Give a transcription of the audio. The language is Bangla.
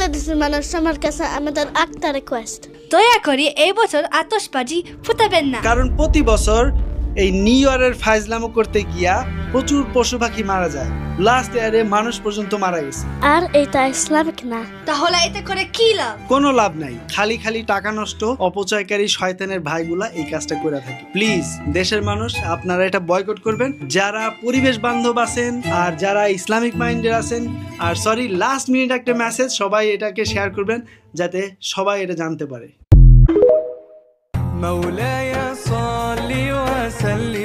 বাংলাদেশের মানুষ আমার কাছে আমাদের একটা রিকোয়েস্ট, দয়া করে এই বছর আতশবাজি ফুটাবেন না। কারণ প্রতি বছর এই নিউ ইয়ারের ফাইজলামো করতে গিয়া প্রচুর পশু পাখি মারা যায়। লাস্ট ইয়ারে মানুষ পর্যন্ত মারা গেছে। আর এটা ইসলামিক না। তাহলে এতে করে কি লাভ? কোনো লাভ নাই, খালি খালি টাকা নষ্ট। অপচয়কারী শয়তানের ভাইগুলা এই কাজটা করে থাকে। প্লিজ দেশের মানুষ আপনারা এটা বয়কট করবেন, যারা পরিবেশ বান্ধব আছেন আর যারা ইসলামিক মাইন্ডের আছেন। আর সরি, লাস্ট মিনিট একটা মেসেজ, সবাই এটাকে শেয়ার করবেন যাতে সবাই এটা জানতে পারে। مولاي صل وسلم